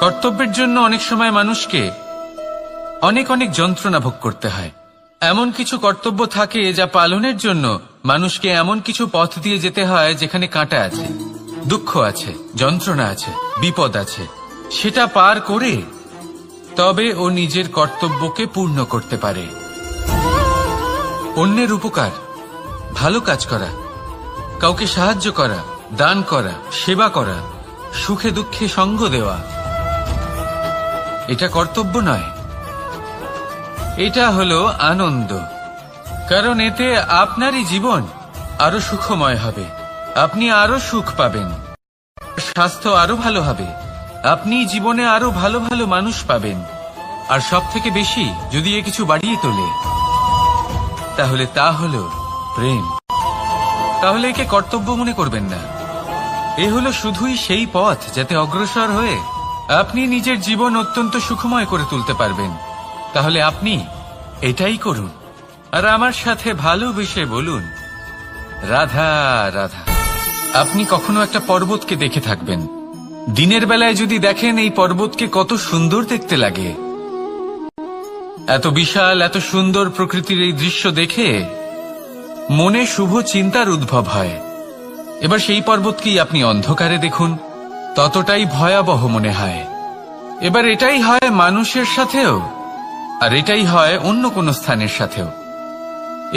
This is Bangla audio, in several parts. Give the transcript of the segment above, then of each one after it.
কর্তব্যের জন্য অনেক সময় মানুষকে অনেক অনেক যন্ত্রণা ভোগ করতে হয়। এমন কিছু কর্তব্য থাকে যা পালনের জন্য মানুষকে এমন কিছু পথ দিয়ে যেতে হয় যেখানে কাঁটা আছে, দুঃখ আছে, যন্ত্রণা আছে, বিপদ আছে। সেটা পার করে তবে ও নিজের কর্তব্যকে পূর্ণ করতে পারে। অন্যের উপকার, ভালো কাজ করা, কাউকে সাহায্য করা, দান করা, সেবা করা, সুখে দুঃখে সঙ্গ দেওয়া, এটা কর্তব্য নয়, এটা হলো আনন্দ। কারণ এতে আপনারই জীবন আরো সুখময় হবে, আপনি আরো সুখ পাবেন, স্বাস্থ্য আরো ভালো হবে, আপনি জীবনে আরো ভালো ভালো মানুষ পাবেন। আর সব থেকে বেশি যদি এ কিছু বাড়িয়ে তোলে তাহলে তা হলো প্রেম। তাহলে একে কর্তব্য মনে করবেন না, এ হলো শুধুই সেই পথ যাতে অগ্রসর হয়ে আপনি নিজের জীবন অত্যন্ত সুখময় করে তুলতে পারবেন। তাহলে আপনি এটাই করুন আর আমার সাথে ভালোবেসে বলুন, রাধা রাধা। আপনি কখনো একটা পর্বতকে দেখে থাকবেন, দিনের বেলায় যদি দেখেন এই পর্বতকে কত সুন্দর দেখতে লাগে। এত বিশাল, এত সুন্দর প্রকৃতির এই দৃশ্য দেখে মনে শুভ চিন্তার উদ্ভব হয়। এবার সেই পর্বতকেই আপনি অন্ধকারে দেখুন, ততটাই ভয়াবহ মনে হয়। এবার এটাই হয় মানুষের সাথেও, আর এটাই হয় অন্য কোন স্থানের সাথেও।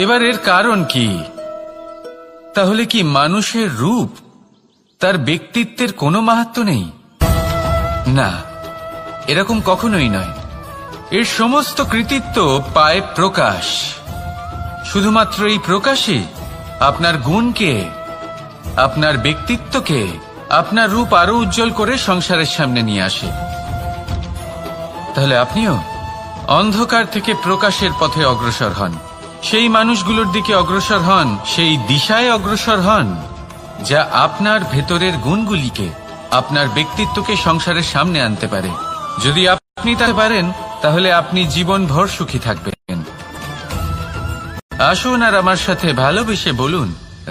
এবার এর কারণ কি? তাহলে কি মানুষের রূপ, তার ব্যক্তিত্বের কোনো মাহাত্ম্য নেই? না, এরকম কখনোই নয়। এর সমস্ত কৃতিত্ব পায় প্রকাশ। শুধুমাত্র এই প্রকাশই আপনার গুণকে, আপনার ব্যক্তিত্বকে, আপনার রূপ আরো উজ্জ্বল করে সংসারের সামনে নিয়ে আসে। তাহলে আপনিও অন্ধকার থেকে প্রকাশের পথে অগ্রসর হন, সেই মানুষগুলোর দিকে অগ্রসর হন, সেই দিশায় অগ্রসর হন যা আপনার ভেতরের গুণগুলিকে, আপনার ব্যক্তিত্বকে সংসারের সামনে আনতে পারে। যদি আপনি তা পারেন তাহলে আপনি জীবনভর সুখী থাকবেন। আসুন আর আমার সাথে ভালোবেসে বলুন,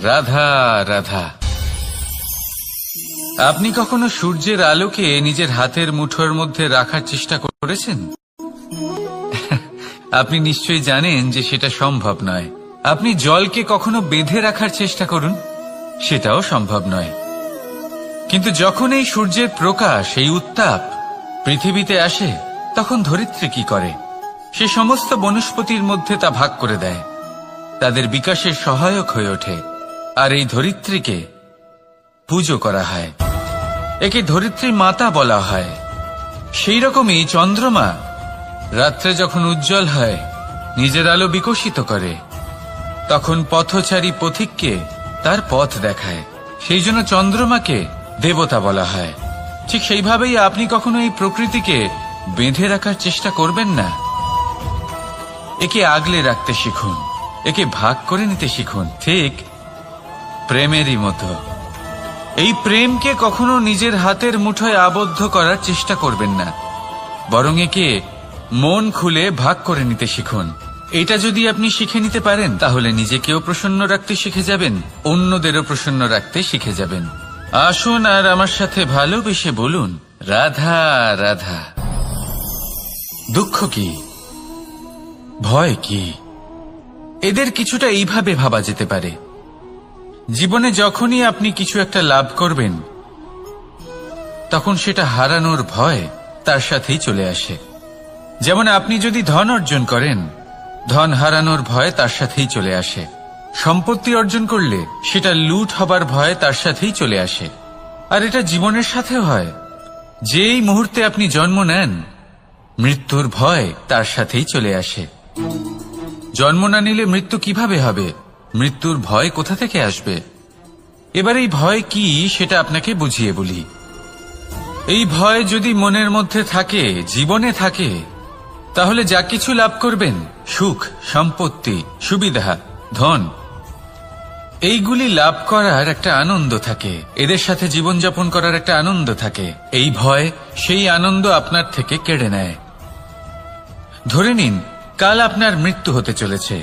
রাধা রাধা। আপনি কখনো সূর্যের আলোকে নিজের হাতের মুঠোর মধ্যে রাখার চেষ্টা করেছেন? আপনি নিশ্চয়ই জানেন যে সেটা সম্ভব নয়। আপনি জলকে কখনো বেঁধে রাখার চেষ্টা করুন, সেটাও সম্ভব নয়। কিন্তু যখন এই সূর্যের প্রকাশ, এই উত্তাপ পৃথিবীতে আসে, তখন ধরিত্রী কি করে? সে সমস্ত বনস্পতির মধ্যে তা ভাগ করে দেয়, তাদের বিকাশের সহায়ক হয়ে ওঠে। আর এই ধরিত্রীকে পুজো করা হয়, একে ধরিত্রী মাতা বলা হয়। সেই রকমই চন্দ্রমা রাত্রে যখন উজ্জ্বল হয়, নিজের আলো বিকশিত করে, তখন পথচারী পথিককে তার পথ দেখায়। সেই জন্য চন্দ্রমাকে দেবতা বলা হয়। ঠিক সেইভাবেই আপনি কখনো এই প্রকৃতিকে বেঁধে রাখার চেষ্টা করবেন না। একে আগলে রাখতে শিখুন, একে ভাগ করে নিতে শিখুন, ঠিক প্রেমেরই মতো। এই প্রেমকে কখনো নিজের হাতের মুঠোয় আবদ্ধ করার চেষ্টা করবেন না, বরং একে মন খুলে ভাগ করে নিতে শিখুন। এটা যদি আপনি শিখে নিতে পারেন তাহলে নিজেকেও প্রসন্ন রাখতে শিখে যাবেন, অন্যদেরও প্রসন্ন রাখতে শিখে যাবেন। আসুন আর আমার সাথে ভালোবেসে বলুন, রাধা রাধা। দুঃখ কি, ভয় কি, এদের কিছুটা এইভাবে ভাবা যেতে পারে। জীবনে যখনই আপনি কিছু একটা লাভ করবেন, তখন সেটা হারানোর ভয় তার সাথেই চলে আসে। যেমন আপনি যদি ধন অর্জন করেন, ধন হারানোর ভয় তার সাথেই চলে আসে। সম্পত্তি অর্জন করলে সেটা লুট হবার ভয় তার সাথেই চলে আসে। আর এটা জীবনের সাথেও হয়। যেই মুহূর্তে আপনি জন্ম নেন, মৃত্যুর ভয় তার সাথেই চলে আসে। জন্ম না নিলে মৃত্যু কিভাবে হবে? মৃত্যুর ভয় কোথা থেকে আসবে? এবার এই ভয় কি সেটা আপনাকে বুঝিয়ে বলি। এই ভয় যদি মনের মধ্যে থাকে, জীবনে থাকে, তাহলে যা কিছু লাভ করবেন, সুখ, সম্পত্তি, সুবিধা, ধন, এইগুলি লাভ করার একটা আনন্দ থাকে, এদের সাথে জীবনযাপন করার একটা আনন্দ থাকে। এই ভয় সেই আনন্দ আপনার থেকে কেড়ে নেয়। ধরে নিন কাল আপনার মৃত্যু হতে চলেছে।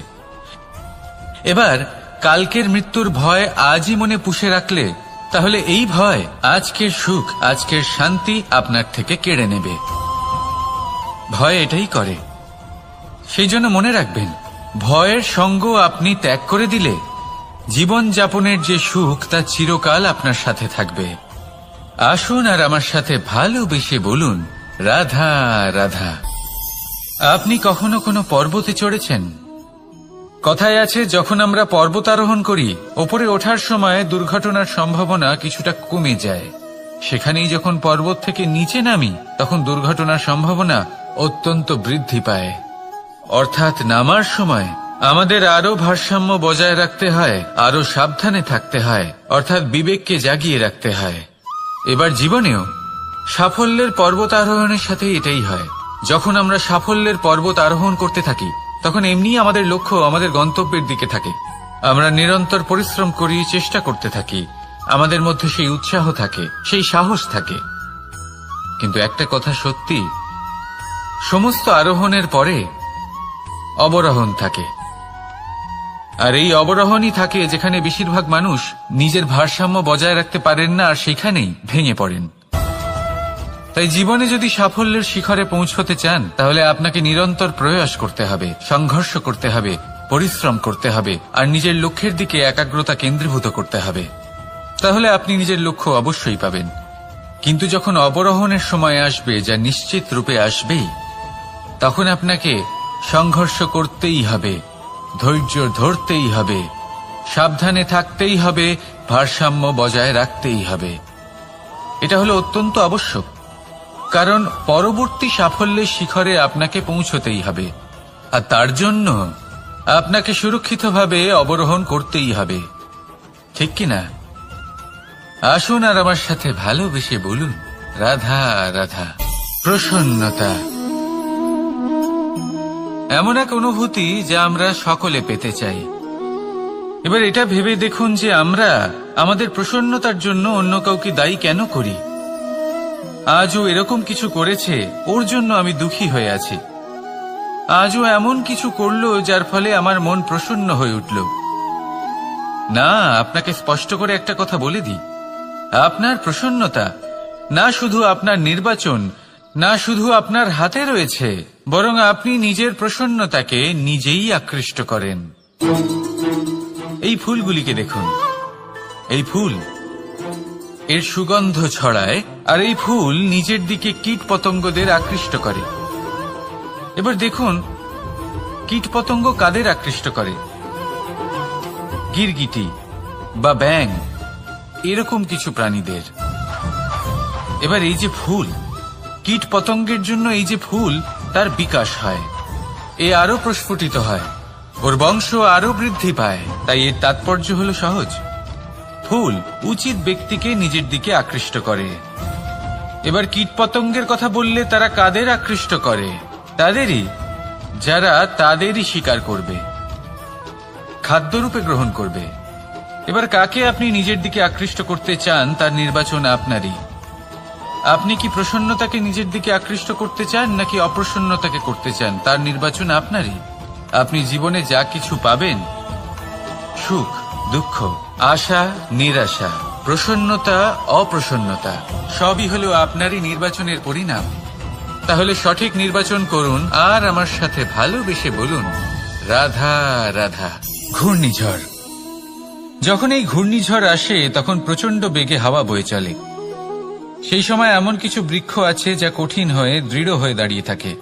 এবার কালকের মৃত্যুর ভয় আজই মনে পুষে রাখলে তাহলে এই ভয় আজকের সুখ, আজকের শান্তি আপনার থেকে কেড়ে নেবে। ভয় এটাই করে। সেই জন্য মনে রাখবেন, ভয়ের সঙ্গ আপনি ত্যাগ করে দিলে জীবন যাপনের যে সুখ তা চিরকাল আপনার সাথে থাকবে। আসুন আর আমার সাথে ভালোবেসে বলুন, রাধা রাধা। আপনি কখনো কোনো পর্বতে চড়েছেন? কথায় আছে, যখন আমরা পর্বত আরোহণ করি, ওপরে ওঠার সময় দুর্ঘটনার সম্ভাবনা কিছুটা কমে যায়। সেখানেই যখন পর্বত থেকে নিচে নামি, তখন দুর্ঘটনার সম্ভাবনা অত্যন্ত বৃদ্ধি পায়। অর্থাৎ নামার সময় আমাদের আরো ভারসাম্য বজায় রাখতে হয়, আরো সাবধানে থাকতে হয়, অর্থাৎ বিবেককে জাগিয়ে রাখতে হয়। এবার জীবনেও সাফল্যের পর্বত আরোহণের সাথে এটাই হয়। যখন আমরা সাফল্যের পর্বত আরোহণ করতে থাকি, তখন এমনি আমাদের লক্ষ্য আমাদের গন্তব্যের দিকে থাকে। আমরা নিরন্তর পরিশ্রম করি, চেষ্টা করতে থাকি, আমাদের মধ্যে সেই উৎসাহ থাকে, সেই সাহস থাকে। কিন্তু একটা কথা সত্যি, সমস্ত আরোহণের পরে অবরোহণ থাকে। আর এই অবরোহণই থাকে যেখানে বেশিরভাগ মানুষ নিজের ভারসাম্য বজায় রাখতে পারেন না, আর সেখানেই ভেঙে পড়েন। তাই জীবনে যদি সাফল্যের শিখরে পৌঁছতে চান, তাহলে আপনাকে নিরন্তর প্রয়াস করতে হবে, সংঘর্ষ করতে হবে, পরিশ্রম করতে হবে, আর নিজের লক্ষ্যের দিকে একাগ্রতা কেন্দ্রীভূত করতে হবে। তাহলে আপনি নিজের লক্ষ্য অবশ্যই পাবেন। কিন্তু যখন অবরোহণের সময় আসবে, যা নিশ্চিত রূপে আসবেই, তখন আপনাকে সংঘর্ষ করতেই হবে, ধৈর্য ধরতেই হবে, সাবধানে থাকতেই হবে, ভারসাম্য বজায় রাখতেই হবে। এটা হলো অত্যন্ত আবশ্যক, কারণ পরবর্তী সাফল্যের শিখরে আপনাকে পৌঁছতেই হবে, আর তার জন্য আপনাকে সুরক্ষিতভাবে অবরোহণ করতেই হবে। ঠিক কিনা? আসুন আর আমার সাথে ভালোবেসে বলুন, রাধা রাধা। প্রসন্নতা এমন এক অনুভূতি যা আমরা সকলে পেতে চাই। এবার এটা ভেবে দেখুন যে আমরা আমাদের প্রসন্নতার জন্য অন্য কাউকে দায়ী কেন করি। আজও এরকম কিছু করেছে, ওর জন্য আমি দুঃখী হয়ে আছি। আজও এমন কিছু করলো যার ফলে আমার মন প্রসন্ন হয়ে উঠল। না, আপনাকে স্পষ্ট করে একটা কথা বলে দিই, আপনার প্রসন্নতা না শুধু আপনার নির্বাচন, না শুধু আপনার হাতে রয়েছে, বরং আপনি নিজের প্রসন্নতাকে নিজেই আকৃষ্ট করেন। এই ফুলগুলিকে দেখুন, এই ফুল এর সুগন্ধ ছড়ায়, আর এই ফুল নিজের দিকে কীট পতঙ্গদের আকৃষ্ট করে। এবার দেখুন, কীট পতঙ্গ কাদের আকৃষ্ট করে? গিরগিটি বা ব্যাঙ, এরকম কিছু প্রাণীদের। এবার এই যে ফুল, কীট পতঙ্গের জন্য এই যে ফুল, তার বিকাশ হয়, এ আরো প্রস্ফুটিত হয়, ওর বংশ আরো বৃদ্ধি পায়। তাই এর তাৎপর্য হলো সহজ, ফুল উচিত ব্যক্তিকে নিজের দিকে আকৃষ্ট করে। এবার কীট পতঙ্গের কথা বললে তারা কাদের আকৃষ্ট করে? তাদেরই যারা তাদেরই শিকার করবে, খাদ্যরূপে গ্রহণ করবে। এবার কাকে আপনি নিজের দিকে আকৃষ্ট করতে চান, তার নির্বাচন আপনারই। আপনি কি প্রসন্নতাকে নিজের দিকে আকৃষ্ট করতে চান, নাকি অপ্রসন্নতাকে করতে চান, তার নির্বাচন আপনারই। আপনি জীবনে যা কিছু পাবেন, সুখ দুঃখ, আশা নিরাশা, প্রসন্নতা অপ্রসন্নতা, সবই হলো আপনারই নির্বাচনের পরিণাম। তাহলে সঠিক নির্বাচন করুন, আর আমার সাথে ভালোবেসে বলুন, রাধা রাধা। ঘূর্ণিঝড়, যখন এই ঘূর্ণিঝড় আসে, তখন প্রচন্ড বেগে হাওয়া বয়ে চলে। সেই সময় এমন কিছু বৃক্ষ আছে যা কঠিন হয়ে দৃঢ় হয়ে দাঁড়িয়ে থাকে।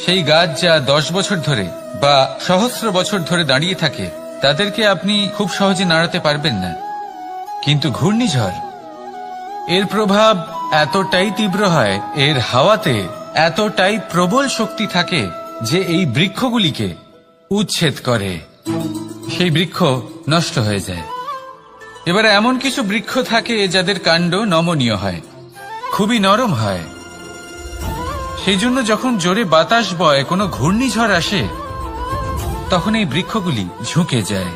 সেই গাছ যা 10 বছর ধরে বা সহস্র বছর ধরে দাঁড়িয়ে থাকে, তাদেরকে আপনি খুব সহজে নাড়াতে পারবেন না। কিন্তু ঘূর্ণিঝড়, এর প্রভাব এতটাই তীব্র হয়, এর হাওয়াতে এতটাই প্রবল শক্তি থাকে যে এই বৃক্ষগুলিকে উচ্ছেদ করে, সেই বৃক্ষ নষ্ট হয়ে যায়। এবার এমন কিছু বৃক্ষ থাকে যাদের কাণ্ড নমনীয় হয়, খুবই নরম হয়। সেই জন্য যখন জোরে বাতাস বয়, কোনো ঘূর্ণিঝড় আসে, তখন এই বৃক্ষগুলি ঝুঁকে যায়।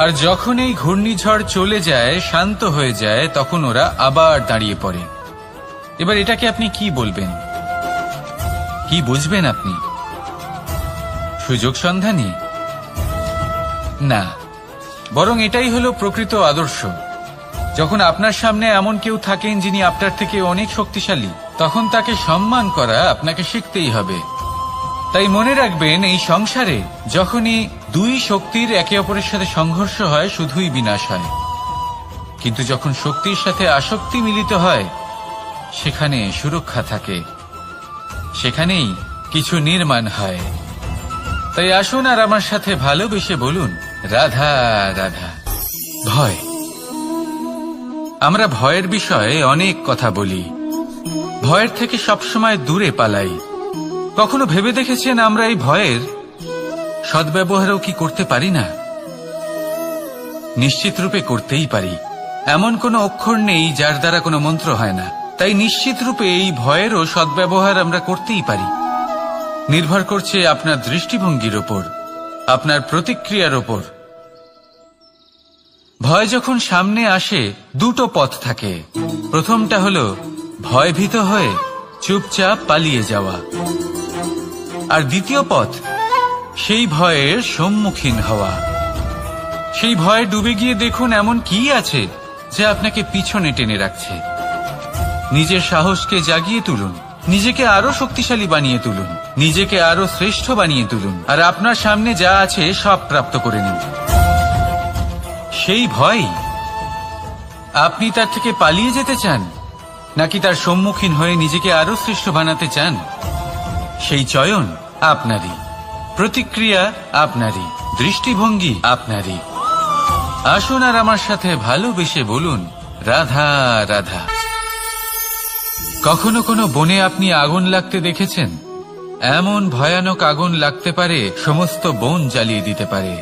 আর যখন এই ঘূর্ণিঝড় চলে যায়, শান্ত হয়ে যায়, তখন ওরা আবার দাঁড়িয়ে পড়ে। এবার এটাকে আপনি কি বলবেন, কি বুঝবেন আপনি? সুযোগ সন্ধানী? না, বরং এটাই হলো প্রকৃত আদর্শ। যখন আপনার সামনে এমন কেউ থাকেন যিনি আপনার থেকে অনেক শক্তিশালী, তখন তাকে সম্মান করা আপনাকে শিখতেই হবে। তাই মনে রাখবেন, এই সংসারে যখনই দুই শক্তির একে অপরের সাথে সংঘর্ষ হয় শুধুই বিনাশ হয়, কিন্তু যখন শক্তির সাথে আসক্তি মিলিত হয় সেখানে সুরক্ষা থাকে, সেখানেই কিছু নির্মাণ হয়। তাই আসুন আর আমার সাথে ভালোবেসে বলুন, রাধা রাধা। ভয়। আমরা ভয়ের বিষয়ে অনেক কথা বলি, ভয়ের থেকে সবসময় দূরে পালাই। কখনো ভেবে দেখেছেন আমরা এই ভয়ের সদ্ব্যবহারও কি করতে পারি না? নিশ্চিত রূপে করতেই পারি। এমন কোনো অক্ষর নেই যার দ্বারা কোনো মন্ত্র হয় না। তাই নিশ্চিত রূপে এই ভয়েরও সদ্ব্যবহার আমরা করতেই পারি। নির্ভর করছে আপনার দৃষ্টিভঙ্গির ওপর, আপনার প্রতিক্রিয়ার ওপর। ভয় যখন সামনে আসে দুটো পথ থাকে। প্রথমটা হলো ভয়ভীত হয়ে চুপচাপ পালিয়ে যাওয়া, আর দ্বিতীয় পথ সেই ভয়ের সম্মুখীন হওয়া। সেই ভয়ে ডুবে গিয়ে দেখুন এমন কি আছে যা আপনাকে পিছনে টেনে রাখছে। নিজের সাহসকে জাগিয়ে তুলুন, নিজেকে আরো শক্তিশালী বানিয়ে তুলুন, নিজেকে আরো শ্রেষ্ঠ বানিয়ে তুলুন, আর আপনার সামনে যা আছে সব প্রাপ্ত করে নিন। সেই ভয়, আপনি তার থেকে পালিয়ে যেতে চান নাকি তার সম্মুখীন হয়ে নিজেকে আরো শ্রেষ্ঠ বানাতে চান? সেই চয়ন আপনারই, প্রতিক্রিয়া আপনারই, দৃষ্টিভঙ্গি আপনারই। আসুন আর আমার সাথে ভালোবেসে বলুন, রাধা রাধা। কখনো কোনো বনে আপনি আগুন লাগতে দেখেছেন? এমন ভয়ানক আগুন লাগতে পারে সমস্ত বন জ্বালিয়ে দিতে পারে।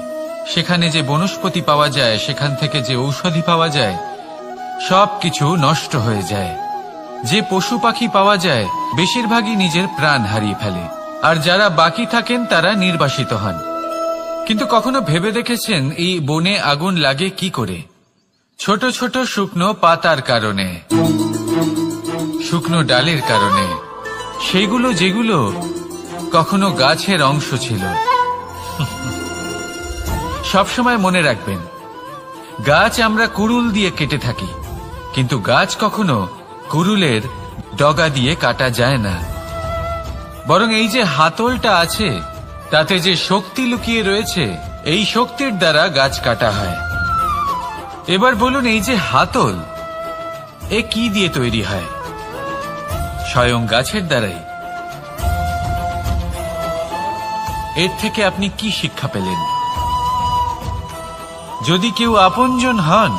সেখানে যে বনস্পতি পাওয়া যায়, সেখান থেকে যে ঔষধি পাওয়া যায়, সবকিছু নষ্ট হয়ে যায়। যে পশু পাখি পাওয়া যায় বেশিরভাগই নিজের প্রাণ হারিয়ে ফেলে, আর যারা বাকি থাকেন তারা নির্বাসিত হন। কিন্তু কখনো ভেবে দেখেছেন এই বনে আগুন লাগে কি করে? ছোট ছোট শুকনো পাতার কারণে, শুকনো ডালের কারণে, সেগুলো যেগুলো কখনো গাছের অংশ ছিল। সবসময় মনে রাখবেন, গাছ আমরা কুড়ুল দিয়ে কেটে থাকি, কিন্তু গাছ কখনো কুড়ুলের ডগা দিয়ে কাটা যায় না। বরং এই যে হাতলটা আছে, তাতে যে শক্তি লুকিয়ে রয়েছে, এই শক্তির দ্বারা গাছ কাটা হয়। এবার বলুন, এই যে হাতল, এ কি দিয়ে তৈরি হয়? স্বয়ং গাছের দ্বারাই। এর থেকে আপনি কি শিক্ষা পেলেন? যদি কেউ আপনজন হন,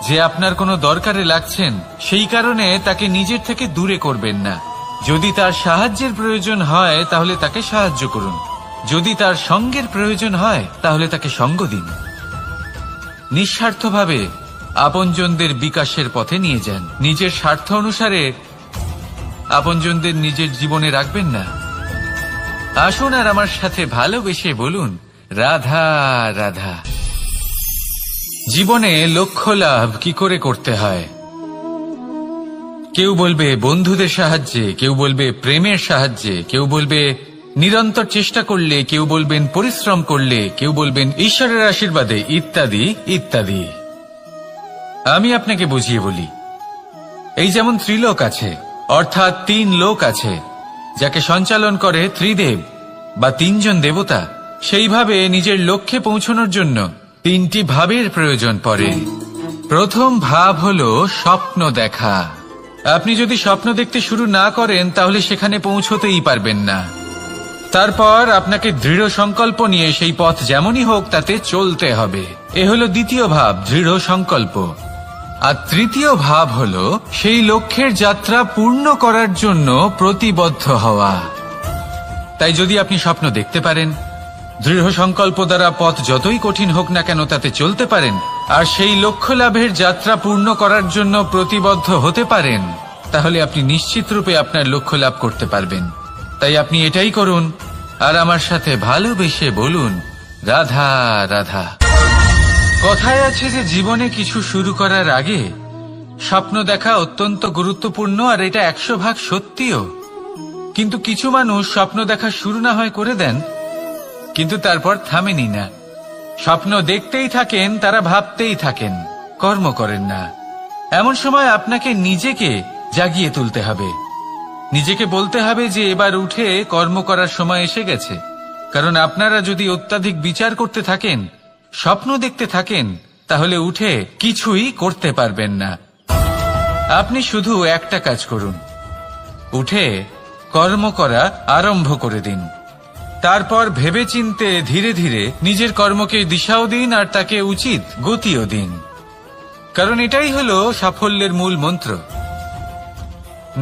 যে আপনার কোনো দরকারে লাগছেন, সেই কারণে তাকে নিজের থেকে দূরে করবেন না। যদি তার সাহায্যের প্রয়োজন হয় তাহলে তাকে সাহায্য করুন, যদি তার সঙ্গের প্রয়োজন হয় তাহলে তাকে সঙ্গ দিন। নিঃস্বার্থভাবে আপনজনদের বিকাশের পথে নিয়ে যান। নিজের স্বার্থ অনুসারে আপনজনদের নিজের জীবনে রাখবেন না। আসুন আর আমার সাথে ভালোবেসে বলুন, রাধা রাধা। জীবনে লক্ষ্য লাভ কি করে করতে হয়? কেউ বলবে বন্ধুদের সাহায্যে, কেউ বলবে প্রেমের সাহায্যে, কেউ বলবে নিরন্তর চেষ্টা করলে, কেউ বলবেন পরিশ্রম করলে, কেউ বলবেন ঈশ্বরের আশীর্বাদে, ইত্যাদি ইত্যাদি। আমি আপনাকে বুঝিয়ে বলি, এই যেমন ত্রিলোক আছে, অর্থাৎ 3 লোক আছে, যাকে সঞ্চালন করে ত্রিদেব বা 3 জন দেবতা। সেইভাবে নিজের লক্ষ্যে পৌঁছানোর জন্য 3টি ভাবের প্রয়োজন পড়ে। প্রথম ভাব হলো স্বপ্ন দেখা। আপনি যদি স্বপ্ন দেখতে শুরু না করেন তাহলে সেখানে পৌঁছতেই পারবেন না। তারপর আপনাকে দৃঢ় সংকল্প নিয়ে সেই পথ যেমনই হোক তাতে চলতে হবে। এ হলো দ্বিতীয় ভাব, দৃঢ় সংকল্প। আর তৃতীয় ভাব হলো সেই লক্ষ্যের যাত্রা পূর্ণ করার জন্য প্রতিবদ্ধ হওয়া। তাই যদি আপনি স্বপ্ন দেখতে পারেন, দৃঢ় সংকল্প দ্বারা পথ যতই কঠিন হোক না কেন তাতে চলতে পারেন, আর সেই লক্ষ্য লাভের যাত্রা পূর্ণ করার জন্য প্রতিবদ্ধ হতে পারেন, তাহলে আপনি নিশ্চিত রূপে আপনার লক্ষ্য লাভ করতে পারবেন। তাই আপনি এটাই করুন আর আমার সাথে ভালোবেসে বলুন, রাধা রাধা। কথায় আছে যে জীবনে কিছু শুরু করার আগে স্বপ্ন দেখা অত্যন্ত গুরুত্বপূর্ণ, আর এটা 100% সত্যিও। কিন্তু কিছু মানুষ স্বপ্ন দেখা শুরু না হয় করে দেন, কিন্তু তারপর থামেনি না। স্বপ্ন দেখতেই থাকেন, তারা ভাবতেই থাকেন, কর্ম করেন না। এমন সময় আপনাকে নিজেকে জাগিয়ে তুলতে হবে, নিজেকে বলতে হবে যে এবার উঠে কর্ম করার সময় এসে গেছে। কারণ আপনারা যদি অত্যাধিক বিচার করতে থাকেন, স্বপ্ন দেখতে থাকেন, তাহলে উঠে কিছুই করতে পারবেন না। আপনি শুধু একটা কাজ করুন, উঠে কর্ম করা আরম্ভ করে দিন। তারপর ভেবেচিন্তে ধীরে ধীরে নিজের কর্মকে দিশাও দিন আর তাকে উচিত গতিও দিন। কারণ এটাই হলো সাফল্যের মূল মন্ত্র।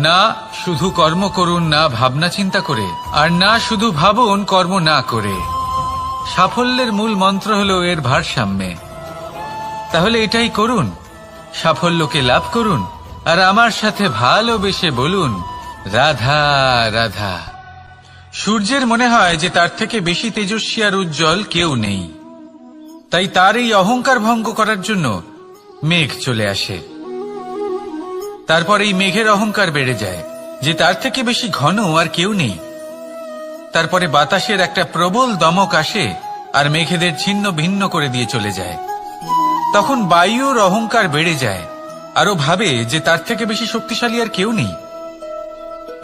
না শুধু কর্ম করুন না ভাবনা চিন্তা করে, আর না শুধু ভাবুন কর্ম না করে। সাফল্যের মূল মন্ত্র হলো এর ভারসাম্যে। তাহলে এটাই করুন, সাফল্যকে লাভ করুন, আর আমার সাথে ভালোবেসে বলুন রাধা রাধা। সূর্যের মনে হয় যে তার থেকে বেশি তেজস্বী আর উজ্জ্বল কেউ নেই, তাই তার এই অহংকার ভঙ্গ করার জন্য মেঘ চলে আসে। তারপর এই মেঘের অহংকার বেড়ে যায় যে তার থেকে বেশি ঘন আর কেউ নেই। তারপরে বাতাসের একটা প্রবল দমক আসে আর মেঘেদের ছিন্ন ভিন্ন করে দিয়ে চলে যায়। তখন বায়ুর অহংকার বেড়ে যায়, আরো ভাবে যে তার থেকে বেশি শক্তিশালী আর কেউ নেই।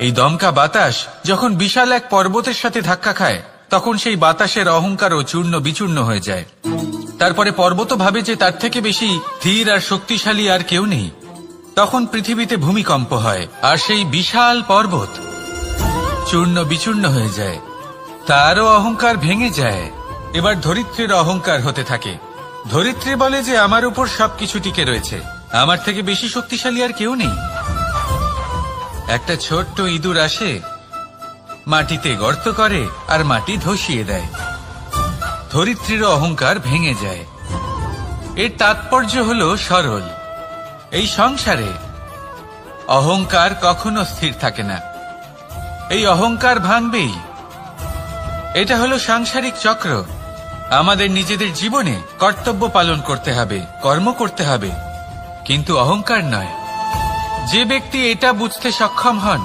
এই দমকা বাতাস যখন বিশাল এক পর্বতের সাথে ধাক্কা খায়, তখন সেই বাতাসের অহংকারও চূর্ণ বিচূর্ণ হয়ে যায়। তারপরে পর্বত ভাবে যে তার থেকে বেশি ধীর আর শক্তিশালী আর কেউ নেই। তখন পৃথিবীতে ভূমিকম্প হয় আর সেই বিশাল পর্বত চূর্ণ বিচূর্ণ হয়ে যায়, তারও অহংকার ভেঙে যায়। এবার ধরিত্রীর অহংকার হতে থাকে। ধরিত্রী বলে যে আমার উপর সবকিছু টিকে রয়েছে, আমার থেকে বেশি শক্তিশালী আর কেউ নেই। একটা ছোট্ট ইঁদুর আসে, মাটিতে গর্ত করে আর মাটি ধসিয়ে দেয়। ধরিত্রীর অহংকার ভেঙে যায়। এর তাৎপর্য হলো সরল, এই সংসারে অহংকার কখনো স্থির থাকে না, এই অহংকার ভাঙবেই। এটা হলো সাংসারিক চক্র। আমাদের নিজেদের জীবনে কর্তব্য পালন করতে হবে, কর্ম করতে হবে, কিন্তু অহংকার নয়। যে ব্যক্তি এটা বুঝতে সক্ষম হন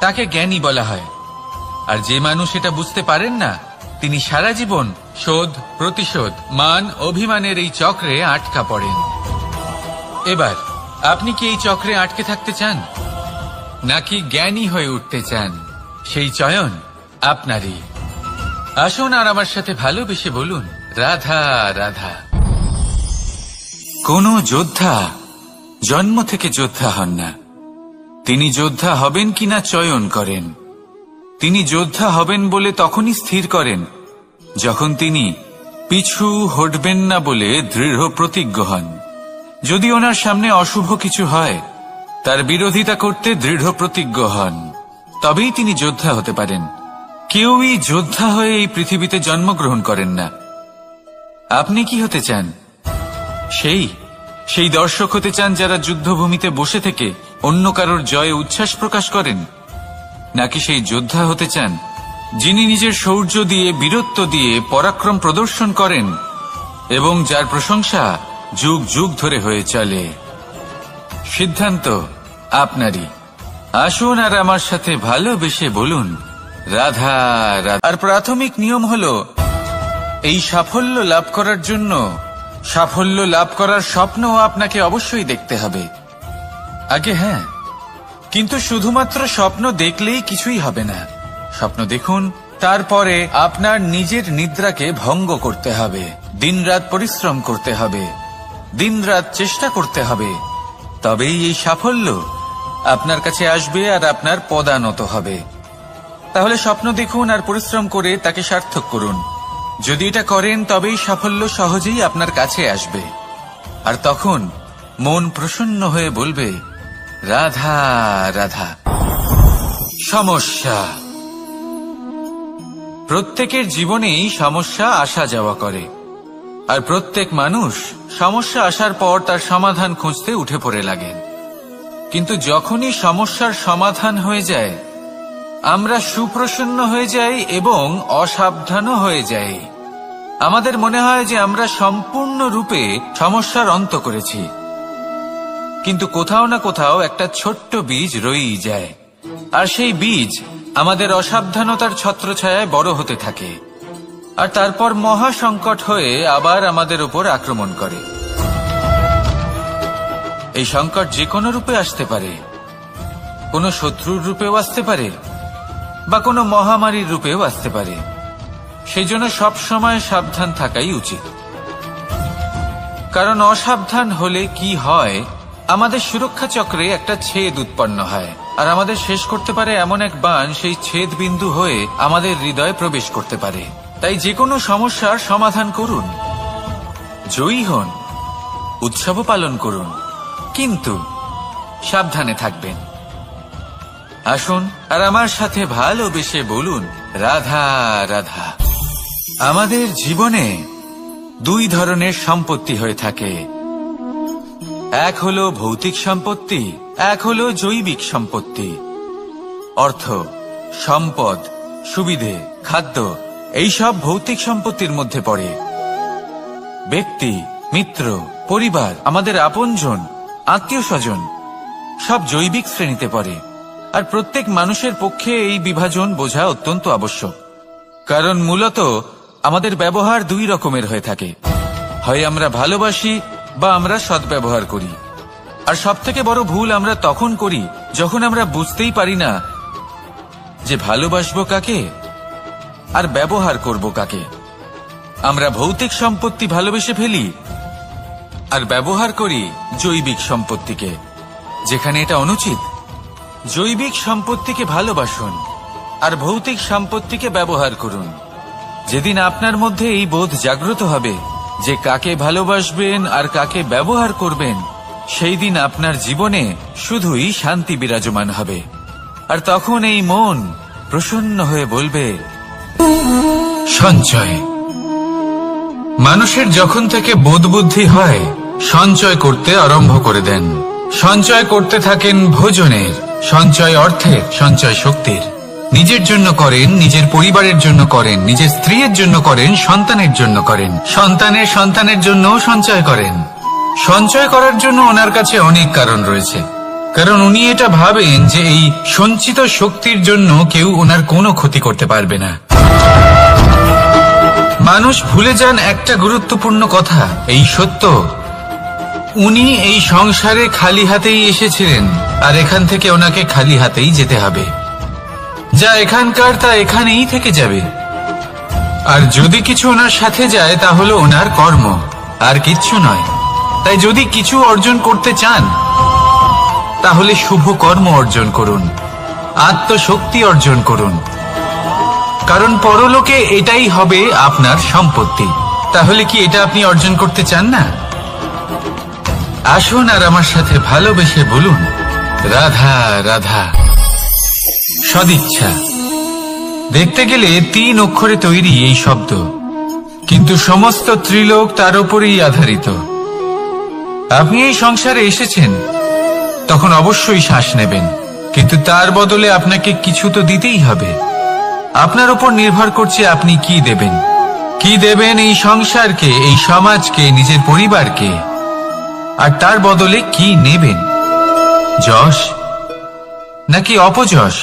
তাকে জ্ঞানী বলা হয়, আর যে মানুষ এটা বুঝতে পারেন না তিনি সারা জীবন শোধ প্রতিশোধ মান অভিমানের এই চক্রে আটকা পড়েন। এবার আপনি কি এই চক্রে আটকে থাকতে চান নাকি জ্ঞানী হয়ে উঠতে চান? সেই চয়ন আপনারই। আসুন আর আমার সাথে ভালোবেসে বলুন রাধা রাধা। কোন যোদ্ধা জন্ম থেকে যোদ্ধা হন না, তিনি যোদ্ধা হবেন কিনা চয়ন করেন। তিনি যোদ্ধা হবেন বলে তখনই স্থির করেন যখন তিনি পিছু হটবেন না বলে দৃঢ় প্রতিজ্ঞ হন। যদি ওনার সামনে অশুভ কিছু হয়, তার বিরোধিতা করতে দৃঢ় প্রতিজ্ঞ হন, তবেই তিনি যোদ্ধা হতে পারেন। কেউই যোদ্ধা হয়ে এই পৃথিবীতে জন্মগ্রহণ করেন না। আপনি কি হতে চান? সেই দর্শক হতে চান যারা যুদ্ধভূমিতে বসে থেকে অন্য কারোর জয়ে উচ্ছ্বাস প্রকাশ করেন, নাকি সেই যোদ্ধা হতে চান যিনি নিজের শৌর্য দিয়ে বীরত্ব দিয়ে পরাক্রম প্রদর্শন করেন এবং যার প্রশংসা যুগ যুগ ধরে হয়ে চলে? সিদ্ধান্ত আপনারই। আসুন আর আমার সাথে ভালোবেসে বলুন রাধা রাধা। আর প্রাথমিক নিয়ম হলো এই সাফল্য লাভ করার জন্য সাফল্য লাভ করার স্বপ্ন আপনাকে অবশ্যই দেখতে হবে আগে। হ্যাঁ, কিন্তু শুধুমাত্র স্বপ্ন দেখলেই কিছুই হবে না। স্বপ্ন দেখুন, তারপরে আপনার নিজের নিদ্রাকে ভঙ্গ করতে হবে, দিনরাত পরিশ্রম করতে হবে, দিনরাত চেষ্টা করতে হবে, তবেই এই সাফল্য আপনার কাছে আসবে আর আপনার পদানত হবে। তাহলে স্বপ্ন দেখুন আর পরিশ্রম করে তাকে সার্থক করুন। যদি এটা করেন তবেই সাফল্য সহজেই আপনার কাছে আসবে, আর তখন মন প্রসন্ন হয়ে বলবে রাধা রাধা। সমস্যা, প্রত্যেকের জীবনেই সমস্যা আসা যাওয়া করে, আর প্রত্যেক মানুষ সমস্যা আসার পর তার সমাধান খুঁজতে উঠে পড়ে লাগেন। কিন্তু যখনই সমস্যার সমাধান হয়ে যায়, আমরা সুপ্রসন্ন হয়ে যাই এবং অসাবধানও হয়ে যাই। আমাদের মনে হয় যে আমরা সম্পূর্ণরূপে সমস্যার অন্ত করেছি, কিন্তু কোথাও না কোথাও একটা ছোট্ট বীজ রয়েই যায়, আর সেই বীজ আমাদের অসাবধানতার ছত্রছায়ায় বড় হতে থাকে, আর তারপর মহা সংকট হয়ে আবার আমাদের উপর আক্রমণ করে। এই সংকট যে কোনো রূপে আসতে পারে, কোনো শত্রুর রূপেও আসতে পারে বা কোনো মহামারীর রূপেও আসতে পারে। সেই জন্য সবসময় সাবধান থাকাই উচিত। কারণ অসাবধান হলে কি হয়, আমাদের সুরক্ষা চক্রে একটা ছেদ উৎপন্ন হয়, আর আমাদের শেষ করতে পারে এমন এক বাণ সেই ছেদ বিন্দু হয়ে আমাদের হৃদয়ে প্রবেশ করতে পারে। তাই যে কোনো সমস্যার সমাধান করুন, জয়ী হন, উৎসব পালন করুন, কিন্তু সাবধানে থাকবেন। আসুন আর আমার সাথে ভালোবেসে বলুন, রাধা রাধা। আমাদের জীবনে দুই ধরনের সম্পত্তি হয়ে থাকে, এক হলো ভৌতিক সম্পত্তি, এক হলো জৈবিক সম্পত্তি। অর্থ, সম্পদ, সুবিধে, খাদ্য এইসব ভৌতিক সম্পত্তির মধ্যে পড়ে। ব্যক্তি, মিত্র, পরিবার, আমাদের আপনজন, আত্মীয় স্বজন সব জৈবিক শ্রেণীতে পড়ে। আর প্রত্যেক মানুষের পক্ষে এই বিভাজন বোঝা অত্যন্ত আবশ্যক। কারণ মূলত আমাদের ব্যবহার দুই রকমের হয়ে থাকে, হয় আমরা ভালোবাসি বা আমরা সদ্ব্যবহার করি। আর সবথেকে বড় ভুল আমরা তখন করি যখন আমরা বুঝতেই পারি না যে ভালোবাসবো কাকে আর ব্যবহার করব কাকে। আমরা ভৌতিক সম্পত্তি ভালোবেসে ফেলি আর ব্যবহার করি জৈবিক সম্পত্তিকে, যেখানে এটা অনুচিত। জৈবিক সম্পত্তিকে ভালোবাসুন আর ভৌতিক সম্পত্তিকে ব্যবহার করুন। যেদিন আপনার মধ্যে এই বোধ জাগ্রত হবে যে কাকে ভালোবাসবেন আর কাকে ব্যবহার করবেন, সেই দিন আপনার জীবনে শুধুই শান্তি বিরাজমান হবে। আর তখন এই মন প্রসন্ন হয়ে বলবে, সঞ্চয়। মানুষের যখন থেকে বোধ বুদ্ধি হয়, সঞ্চয় করতে আরম্ভ করে দেন। সঞ্চয় করতে থাকেন ভোজনের, সঞ্চয় অর্থের, সঞ্চয় শক্তির। নিজের জন্য করেন, নিজের পরিবারের জন্য করেন, নিজের স্ত্রীর জন্য করেন, সন্তানের জন্য করেন, সন্তানের সন্তানের জন্য সঞ্চয় করেন। সঞ্চয় করার জন্য ওনার কাছে অনেক কারণ রয়েছে, কারণ উনি এটা ভাবেন যে এই সঞ্চিত শক্তির জন্য কেউ ওনার কোনো ক্ষতি করতে পারবে না। মানুষ ভুলে যান একটা গুরুত্বপূর্ণ কথা, এই সত্য, উনি এই সংসারে খালি হাতেই এসেছিলেন আর এখান থেকে ওনাকে খালি হাতেই যেতে হবে। যা এখানকার তা এখানেই থেকে যাবে। আর যদি কিছু ওনার সাথে যায় তা হলো ওনার কর্ম, আর কিচ্ছু নয়। তাই যদি কিছু অর্জন করতে চান তাহলে শুভ কর্ম অর্জন করুন, আত্মশক্তি অর্জন করুন, কারণ পরলোকে এটাই হবে আপনার সম্পত্তি। তাহলে কি এটা আপনি অর্জন করতে চান না? আসুন আর আমার সাথে ভালোবেসে বলুন, রাধা রাধা। সদিচ্ছা। দেখতে গেলে 3 অক্ষরে তৈরি এই শব্দ, কিন্তু সমস্ত ত্রিলোক তার উপরেই আধারিত। আপনি এই সংসারে এসেছেন, তখন অবশ্যই শ্বাস নেবেন, কিন্তু তার বদলে আপনাকে কিছু তো দিতেই হবে। আপনার উপর নির্ভর করছে আপনি কি দেবেন। কি দেবেন এই সংসারকে, এই সমাজকে, নিজের পরিবারকে, আর তার বদলে কি নেবেন? যশ নাকি অপযশ?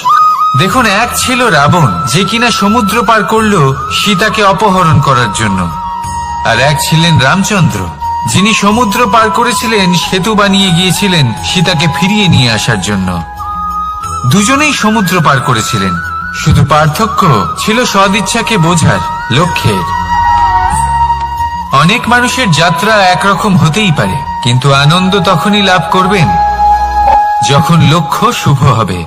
দেখুন, এক ছিল রাবণ, যে কিনা সমুদ্র পার করল সীতাকে অপহরণ করার জন্য, আর এক ছিলেন রামচন্দ্র, যিনি সমুদ্র পার করেছিলেন, সেতু বানিয়ে গিয়েছিলেন সীতাকে ফিরিয়ে নিয়ে আসার জন্য। দুজনেই সমুদ্র পার করেছিলেন, শুধু পার্থক্য ছিল সদিচ্ছাকে বোঝার, লক্ষ্যের। অনেক মানুষের যাত্রা একরকম হতেই পারে, কিন্তু আনন্দ তখনই লাভ করবেন যখন লক্ষ্য শুভ হবে,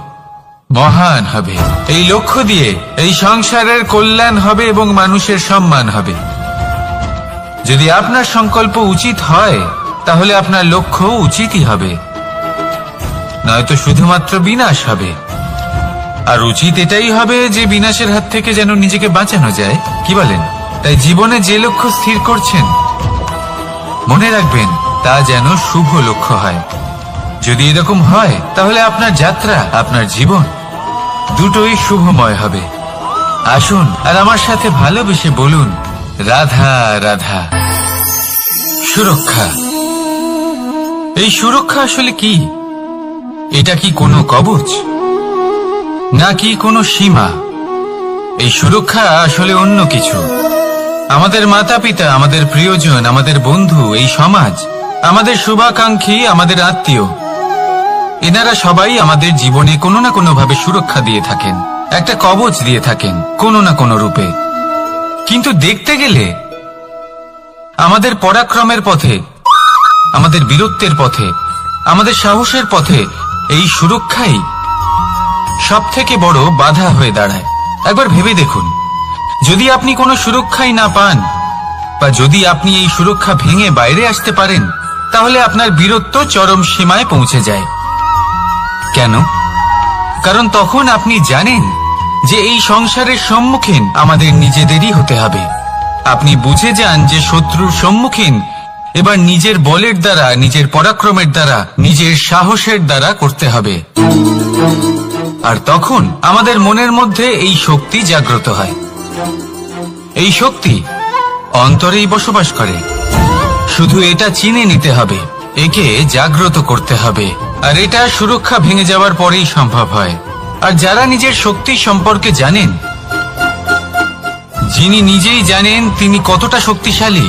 মহান হবে। এই লক্ষ্য দিয়ে এই সংসারের কল্যাণ হবে এবং মানুষের সম্মান হবে। যদি আপনার সংকল্প উচিত হয় তাহলে আপনার লক্ষ্য উচিতই হবে, নয়তো শুধুমাত্র বিনাশ হবে। আর উচিত এটাই হবে যে বিনাশের হাত থেকে যেন নিজেকে বাঁচানো যায়, কি বলেন? তাই জীবনে যে লক্ষ্য স্থির করছেন, মনে রাখবেন তা যেন শুভ লক্ষ্য হয়। যদি এরকম হয় তাহলে আপনার যাত্রা, আপনার জীবন দুটোই শুভময় হবে। আসুন আর আমার সাথে ভালোবেসে বলুন, রাধা রাধা। সুরক্ষা। এই সুরক্ষা আসলে কি? এটা কি কোনো কবচ নাকি কোনো সীমা? এই সুরক্ষা আসলে অন্য কিছু। আমাদের মাতা পিতা, আমাদের প্রিয়জন, আমাদের বন্ধু, এই সমাজ আমাদের শুভাকাঙ্ক্ষী, আমাদের আত্মীয়, এনারা সবাই আমাদের জীবনে কোনো না কোনো ভাবে সুরক্ষা দিয়ে থাকেন, একটা কবচ দিয়ে থাকেন কোনো না কোনো রূপে। কিন্তু দেখতে গেলে আমাদের পরাক্রমের পথে, আমাদের বীরত্বের পথে, আমাদের সাহসের পথে এই সুরক্ষাই সব থেকে বড় বাধা হয়ে দাঁড়ায়। একবার ভেবে দেখুন, যদি আপনি কোনো সুরক্ষাই না পান, বা যদি আপনি এই সুরক্ষা ভেঙে বাইরে আসতে পারেন, তাহলে আপনার বীরত্ব চরম সীমায় পৌঁছে যায়। কেন? কারণ তখন আপনি জানেন যে এই সংসারের সম্মুখীন আমাদের নিজেদেরই হতে হবে। আপনি বুঝে যান যে শত্রুর সম্মুখীন এবার নিজের বলের দ্বারা, নিজের পরাক্রমের দ্বারা, নিজের সাহসের দ্বারা করতে হবে। আর তখন আমাদের মনের মধ্যে এই শক্তি জাগ্রত হয়। এই শক্তি অন্তরেই বসবাস করে। শুধু এটা চিনে নিতে হবে, একে জাগ্রত করতে হবে। আর এটা সুরক্ষা ভেঙে যাওয়ার পরেই সম্ভব হয়। আর যারা নিজের শক্তি সম্পর্কে জানেন, যিনি নিজেই জানেন তিনি কতটা শক্তিশালী,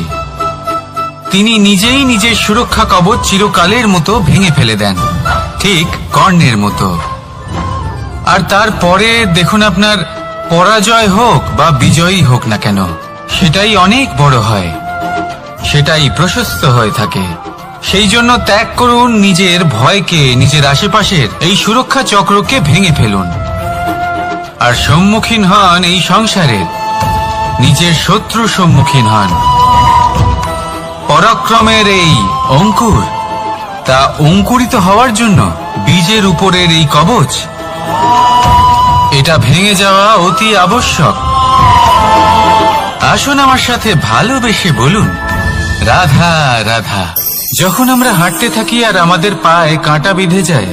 তিনি নিজেই নিজের সুরক্ষা কবচ চিরকালের মতো ভেঙে ফেলে দেন, ঠিক কর্ণের মতো। আর তারপরে দেখুন, আপনার পরাজয় হোক বা বিজয়ী হোক না কেন, সেটাই অনেক বড় হয়, সেটাই প্রশস্ত হয়ে থাকে। সেই জন্য ত্যাগ করুন নিজের ভয়কে, নিজের আশেপাশের এই সুরক্ষা চক্রকে ভেঙে ফেলুন, আর সম্মুখীন হন এই সংসারের নিজের শত্রু সম্মুখীন হন। পরাক্রমের এই অঙ্কুর, তা অঙ্কুরিত হওয়ার জন্য বীজের উপরের এই কবচ, এটা ভেঙে যাওয়া অতি আবশ্যক। আসুন আমার সাথে ভালোবেসে বলুন, রাধা রাধা। যখন আমরা হাঁটতে থাকি আর আমাদের পায়ে কাঁটা বিঁধে যায়,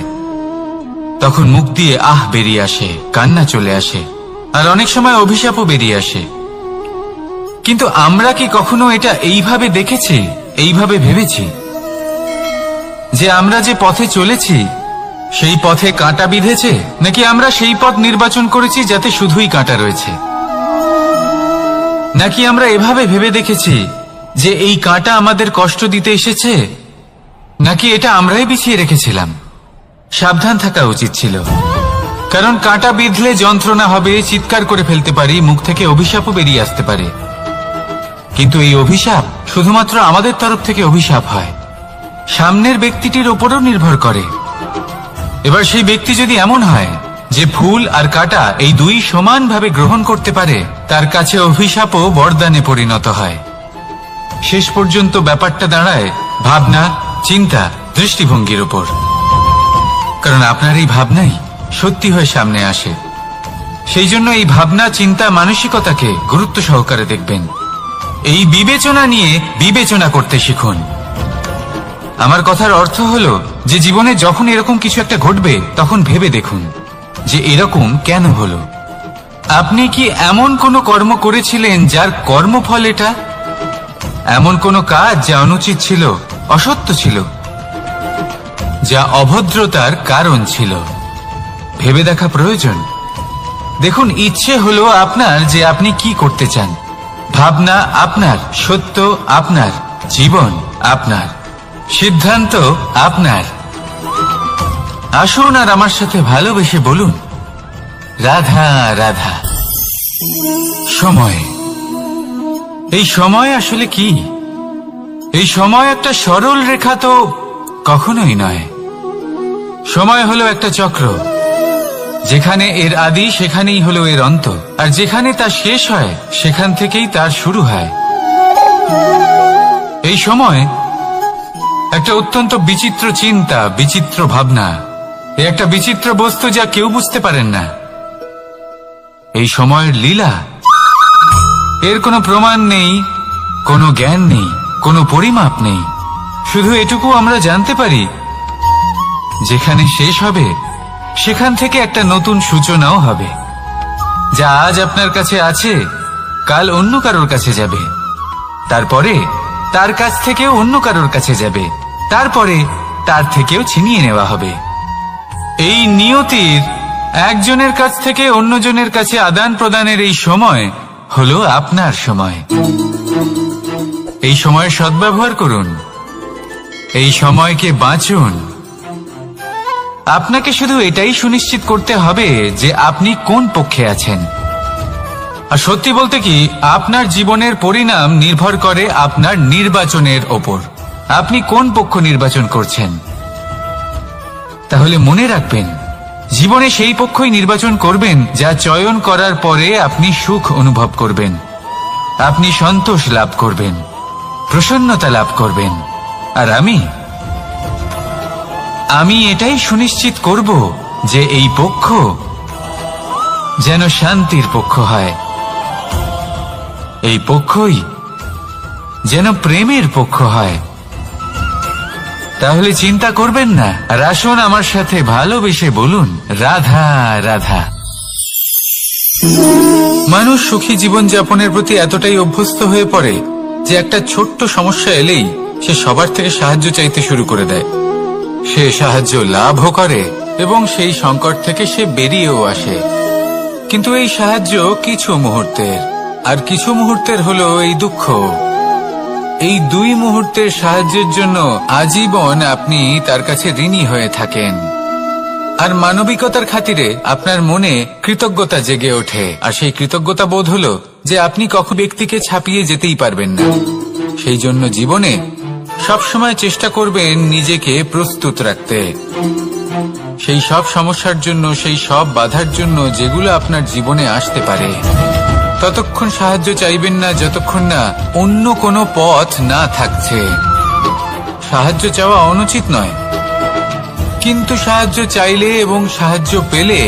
তখন মুখ দিয়ে আহ বেরিয়ে আসে, কান্না চলে আসে, আর অনেক সময় অভিশাপও বেরিয়ে আসে। কিন্তু আমরা কি কখনো এটা এইভাবে দেখেছি, এইভাবে ভেবেছি যে আমরা যে পথে চলেছি সেই পথে কাঁটা বিঁধেছে, নাকি আমরা সেই পথ নির্বাচন করেছি যাতে শুধুই কাঁটা রয়েছে? নাকি আমরা এভাবে ভেবে দেখেছি যে এই কাঁটা আমাদের কষ্ট দিতে এসেছে, নাকি এটা আমরাই বিছিয়ে রেখেছিলাম? সাবধান থাকা উচিত ছিল, কারণ কাঁটা বিঁধলে যন্ত্রণা হবে, চিৎকার করে ফেলতে পারি, মুখ থেকে অভিশাপও বেরিয়ে আসতে পারে। কিন্তু এই অভিশাপ শুধুমাত্র আমাদের তরফ থেকে অভিশাপ হয়, সামনের ব্যক্তিটির উপরও নির্ভর করে। এবার সেই ব্যক্তি যদি এমন হয় যে ফুল আর কাঁটা এই দুই সমানভাবে গ্রহণ করতে পারে, তার কাছে অভিশাপও বরদানে পরিণত হয়। শেষ পর্যন্ত ব্যাপারটা দাঁড়ায় ভাবনা, চিন্তা, দৃষ্টিভঙ্গির উপর। কারণ আপনার এই ভাবনাই সত্যি হয়ে সামনে আসে। সেই জন্য এই ভাবনা, চিন্তা, মানসিকতাকে গুরুত্ব সহকারে দেখবেন। এই বিবেচনা নিয়ে বিবেচনা করতে শিখুন। আমার কথার অর্থ হলো যে জীবনে যখন এরকম কিছু একটা ঘটবে, তখন ভেবে দেখুন যে এরকম কেন হলো। আপনি কি এমন কোনো কর্ম করেছিলেন যার কর্মফল এটা? এমন কোনো কাজ যা অনুচিত ছিল, অসত্য ছিল, যা অভদ্রতার কারণ ছিল? ভেবে দেখা প্রয়োজন। দেখুন, ইচ্ছে হলো আপনার যে আপনি কি করতে চান, ভাবনা আপনার, সত্য আপনার, জীবন আপনার, সিদ্ধান্ত আপনার। আসুন আর আমার সাথে ভালোবেসে বলুন, রাধা রাধা। সময়, এই সময় আসলে কি? এই সময় একটা সরল রেখা তো কখনোই নয়। সময় হলো একটা চক্র, যেখানে এর আদি সেখানেই হলো এর অন্ত, আর যেখানে তা শেষ হয় সেখান থেকেই তার শুরু হয়। এই সময় একটা অত্যন্ত বিচিত্র চিন্তা, বিচিত্র ভাবনা, একটা বিচিত্র বস্তু যা কেউ বুঝতে পারেন না। এই সময়ের লীলা, এর কোনো প্রমাণ নেই, কোনো জ্ঞান নেই, কোনো পরিমাপ নেই। শুধু এটুকু আমরা জানতে পারি, যেখানে শেষ হবে সেখান থেকে একটা নতুন সূচনাও হবে। যা আজ আপনার কাছে আছে, কাল অন্য কারোর কাছে যাবে, তারপরে তার কাছ থেকেও অন্য কারোর কাছে যাবে, তারপরে তার থেকেও ছিনিয়ে নেওয়া হবে। এই নিয়তির একজনের কাছ থেকে অন্যজনের কাছে আদান প্রদানের এই সময় হলো আপনার সময়। এই সময়ের সদ্ব্যবহার করুন। এই সময়কে বাঁচুন। আপনাকে শুধু এটাই সুনিশ্চিত করতে হবে যে আপনি কোন পক্ষে আছেন। আর সত্যি বলতে কি, আপনার জীবনের পরিণাম নির্ভর করে আপনার নির্বাচনের ওপর। আপনি কোন পক্ষ নির্বাচন করছেন। তাহলে মনে রাখবেন, জীবনে সেই পক্ষই নির্বাচন করবেন যা চয়ন করার পরে আপনি সুখ অনুভব করবেন, আপনি সন্তোষ লাভ করবেন, প্রসন্নতা লাভ করবেন। আর আমি এটাই সুনিশ্চিত করব যে এই পক্ষ যেন শান্তির পক্ষ হয়, এই পক্ষই যেন প্রেমের পক্ষ হয়। তাহলে চিন্তা করবেন না, আর আসুন আমার সাথে ভালোবেসে বলুন, রাধা রাধা। মানুষ সুখী জীবন যাপনের প্রতি এতটাই অভ্যস্ত হয়ে পড়ে যে একটা ছোট্ট সমস্যা এলেই সে সবার থেকে সাহায্য চাইতে শুরু করে দেয়। সে সাহায্য লাভও করে এবং সেই সংকট থেকে সে বেরিয়েও আসে। কিন্তু এই সাহায্য কিছু মুহূর্তের, আর কিছু মুহূর্তের হলো এই দুঃখ। এই 2 মুহূর্তের সাহায্যের জন্য আজীবন আপনি তার কাছে ঋণী হয়ে থাকেন। আর মানবিকতার খাতিরে আপনার মনে কৃতজ্ঞতা জেগে ওঠে। আর সেই কৃতজ্ঞতা বোধ হলো যে আপনি কখনো ব্যক্তিকে ছাপিয়ে যেতেই পারবেন না। সেই জন্য জীবনে সবসময় চেষ্টা করবেন নিজেকে প্রস্তুত রাখতে সেই সব সমস্যার জন্য, সেই সব বাধার জন্য যেগুলো আপনার জীবনে আসতে পারে। ততক্ষণ সাহায্য চাইবেন না যতক্ষণ না অন্য কোনো পথ না থাকছে। সাহায্য চাওয়া অনুচিত নয়, কিন্তু সাহায্য চাইলে এবং সাহায্য পেলে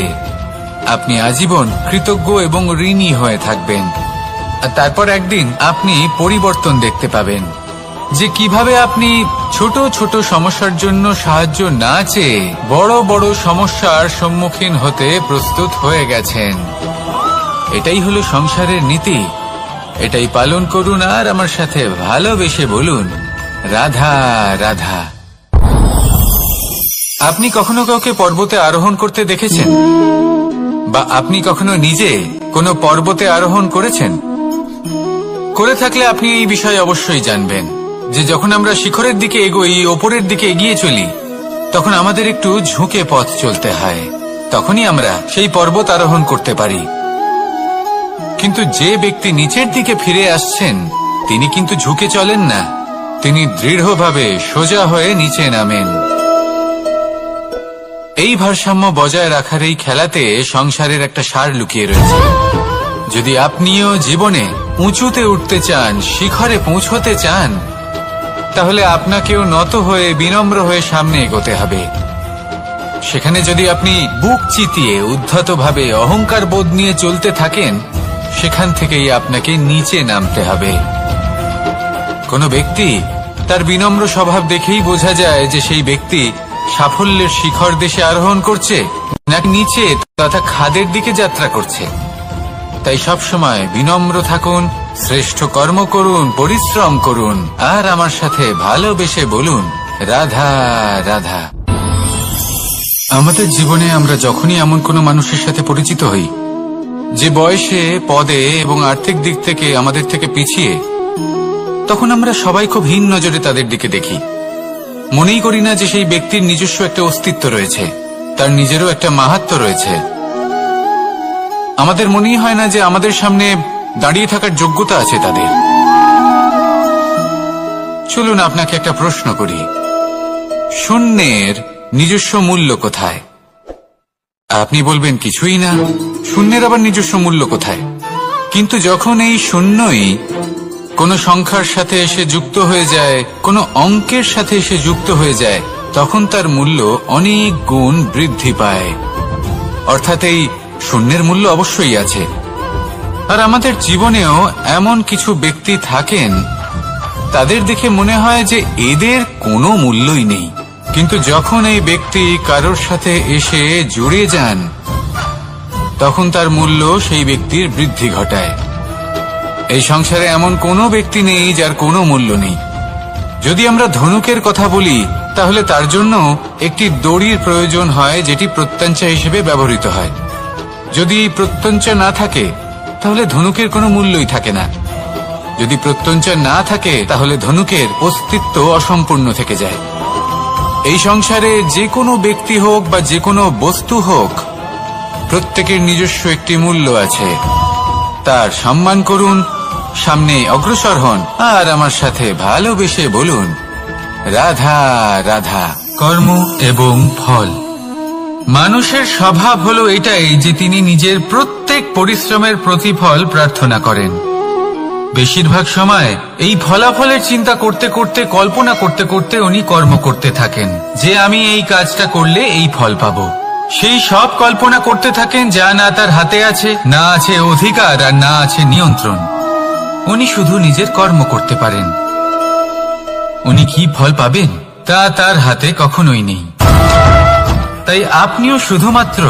আপনি আজীবন কৃতজ্ঞ এবং ঋণী হয়ে থাকবেন। আর তারপর একদিন আপনি পরিবর্তন দেখতে পাবেন যে কিভাবে আপনি ছোট ছোট সমস্যার জন্য সাহায্য না চেয়ে বড় বড় সমস্যার সম্মুখীন হতে প্রস্তুত হয়ে গেছেন। এটাই হলো সংসারের নীতি। এটাই পালন করুন আর আমার সাথে ভালোবেসে বলুন, রাধা রাধা। আপনি কখনো কাউকে পর্বতে আরোহণ করতে দেখেছেন? বা আপনি কখনো নিজে কোনো পর্বতে আরোহণ করেছেন? করে থাকলে আপনি এই বিষয়ে অবশ্যই জানবেন যে যখন আমরা শিখরের দিকে এগোই, ওপরের দিকে এগিয়ে চলি, তখন আমাদের একটু ঝুঁকে পথ চলতে হয়। তখনই আমরা সেই পর্বত আরোহণ করতে পারি। কিন্তু যে ব্যক্তি নিচের দিকে ফিরে আসছেন তিনি কিন্তু ঝুঁকে চলেন না, তিনি দৃঢ়ভাবে সোজা হয়ে নিচে নামেন। এই ভারসাম্য বজায় রাখার এই খেলাতে সংসারের একটা সার লুকিয়ে রয়েছে। যদি আপনিও জীবনে উঁচুতে উঠতে চান, শিখরে পৌঁছতে চান, তাহলে আপনাকেও নত হয়ে বিনম্র হয়ে সামনে এগোতে হবে। সেখানে যদি আপনি বুক চিতিয়ে উদ্ধতভাবে অহংকার বোধ নিয়ে চলতে থাকেন, সেখান থেকেই আপনাকে নিচে নামতে হবে। কোনো ব্যক্তি তার বিনম্র স্বভাব দেখেই বোঝা যায় যে সেই ব্যক্তি সাফল্যের শিখর দেশে আরোহণ করছে নাকি নিচে তথা খাদের দিকে যাত্রা করছে। তাই সবসময় বিনম্র থাকুন, শ্রেষ্ঠ কর্ম করুন, পরিশ্রম করুন আর আমার সাথে ভালোবেসে বলুন, রাধা রাধা। আমাদের জীবনে আমরা যখনই এমন কোনো মানুষের সাথে পরিচিত হই যে বয়সে, পদে এবং আর্থিক দিক থেকে আমাদের থেকে পিছিয়ে, তখন আমরা সবাই খুব হীন নজরে তাদের দিকে দেখি। মনেই করি না যে সেই ব্যক্তির নিজস্ব একটা অস্তিত্ব রয়েছে, তার নিজেরও একটা মাহাত্ম্য রয়েছে। আমাদের মনেই হয় না যে আমাদের সামনে দাঁড়িয়ে থাকার যোগ্যতা আছে তাদের। চলুন আপনাকে একটা প্রশ্ন করি, শূন্যের নিজস্ব মূল্য কোথায়? আপনি বলবেন কিছুই না। শূন্যের আবার নিজস্ব মূল্য কোথায়? কিন্তু যখন এই শূন্যই কোনো সংখ্যার সাথে এসে যুক্ত হয়ে যায়, কোনো অঙ্কের সাথে এসে যুক্ত হয়ে যায়, তখন তার মূল্য অনেক গুণ বৃদ্ধি পায়। অর্থাৎ এই শূন্যের মূল্য অবশ্যই আছে। আর আমাদের জীবনেও এমন কিছু ব্যক্তি থাকেন, তাদের দেখে মনে হয় যে এদের কোনো মূল্যই নেই। কিন্তু যখন এই ব্যক্তি কারোর সাথে এসে জুড়ে যান, তখন তার মূল্য সেই ব্যক্তির বৃদ্ধি ঘটায়। এই সংসারে এমন কোনো ব্যক্তি নেই যার কোনো মূল্য নেই। যদি আমরা ধনুকের কথা বলি, তাহলে তার জন্য একটি দড়ির প্রয়োজন হয় যেটি প্রত্যঞ্চা হিসেবে ব্যবহৃত হয়। যদি প্রত্যঞ্চা না থাকে তাহলে ধনুকের কোনো মূল্যই থাকে না। যদি প্রত্যঞ্চা না থাকে তাহলে ধনুকের অস্তিত্ব অসম্পূর্ণ থেকে যায়। এই সংসারে যে কোনো ব্যক্তি হোক বা যে কোনো বস্তু হোক, প্রত্যেকের নিজস্ব একটি মূল্য আছে। তার সম্মান করুন, সামনে অগ্রসর হন, আর আমার সাথে ভালোবেসে বলুন রাধা রাধা। কর্ম এবং ফল। মানুষের স্বভাব হলো এটাই যে তিনি নিজের প্রত্যেক পরিশ্রমের প্রতিফল প্রার্থনা করেন। বেশিরভাগ সময় এই ফলাফলের চিন্তা করতে করতে, কল্পনা করতে করতে উনি কর্ম করতে থাকেন যে আমি এই কাজটা করলে এই ফল পাবো। সেই সব কল্পনা করতে থাকেন যা না তার হাতে আছে, না আছে অধিকার, আর না আছে নিয়ন্ত্রণ। উনি শুধু নিজের কর্ম করতে পারেন। উনি কি ফল পাবেন তা তার হাতে কখনোই নেই। তাই আপনিও শুধুমাত্র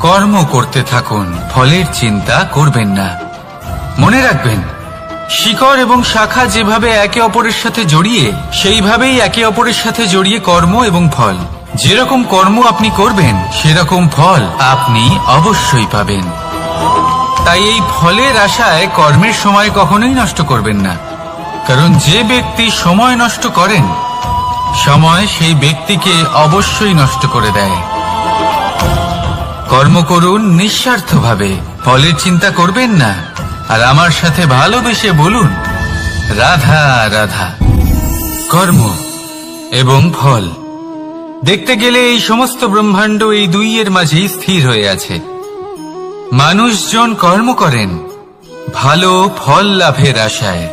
কর্ম করতে থাকুন, ফলের চিন্তা করবেন না। মনে রাখবেন, শিকড় এবং শাখা যেভাবে একে অপরের সাথে জড়িয়ে, সেইভাবেই একে অপরের সাথে জড়িয়ে কর্ম এবং ফল। যেরকম কর্ম আপনি করবেন সেরকম ফল আপনি অবশ্যই পাবেন। তাই এই ফলের আশায় কর্মের সময় কখনোই নষ্ট করবেন না, কারণ যে ব্যক্তি সময় নষ্ট করেন, সময় সেই ব্যক্তিকে অবশ্যই নষ্ট করে দেয়। কর্ম করুন নিঃস্বার্থভাবে, ফলের চিন্তা করবেন না, আর আমার সাথে ভালোবেসে বলুন রাধা রাধা। কর্ম এবং ফল। দেখতে গেলে এই সমস্ত ব্রহ্মাণ্ড এই দুইয়ের মাঝেই স্থির হয়ে আছে। মানুষজন কর্ম করেন ভালো ফল লাভের আশায়,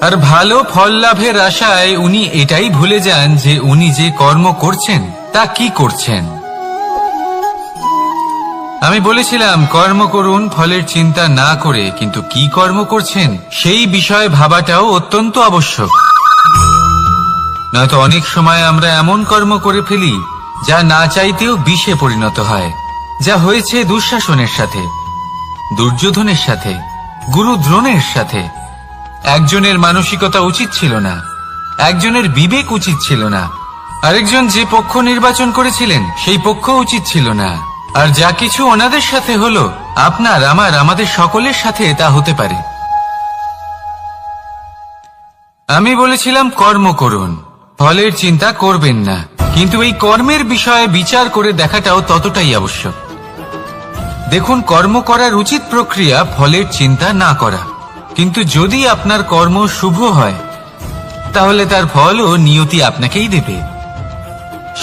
আর ভালো ফল লাভের আশায় উনি এটাই ভুলে যান যে উনি যে কর্ম করছেন তা কি করছেন। আমি বলেছিলাম কর্ম করুন ফলের চিন্তা না করে, কিন্তু কি কর্ম করছেন সেই বিষয়ে ভাবাটাও অত্যন্ত আবশ্যক। নয়তো অনেক সময় আমরা এমন কর্ম করে ফেলি যা না চাইতেও বিষে পরিণত হয়। যা হয়েছে দুঃশাসনের সাথে, দুর্যোধনের সাথে, গুরু দ্রোণের সাথে। একজনের মানসিকতা উচিত ছিল না, একজনের বিবেক উচিত ছিল না, আরেকজন যে পক্ষ নির্বাচন করেছিলেন সেই পক্ষ উচিত ছিল না। আর যা কিছু ওনাদের সাথে হলো, আপনার, আমার, আমাদের সকলের সাথে তা হতে পারে। আমি বলেছিলাম কর্ম করুন, ফলের চিন্তা করবেন না, কিন্তু এই কর্মের বিষয়ে বিচার করে দেখাটাও ততটাই আবশ্যক। দেখুন, কর্ম করার উচিত প্রক্রিয়া ফলের চিন্তা না করা, কিন্তু যদি আপনার কর্ম শুভ হয় তাহলে তার ফলও নিয়তি আপনাকেই দেবে।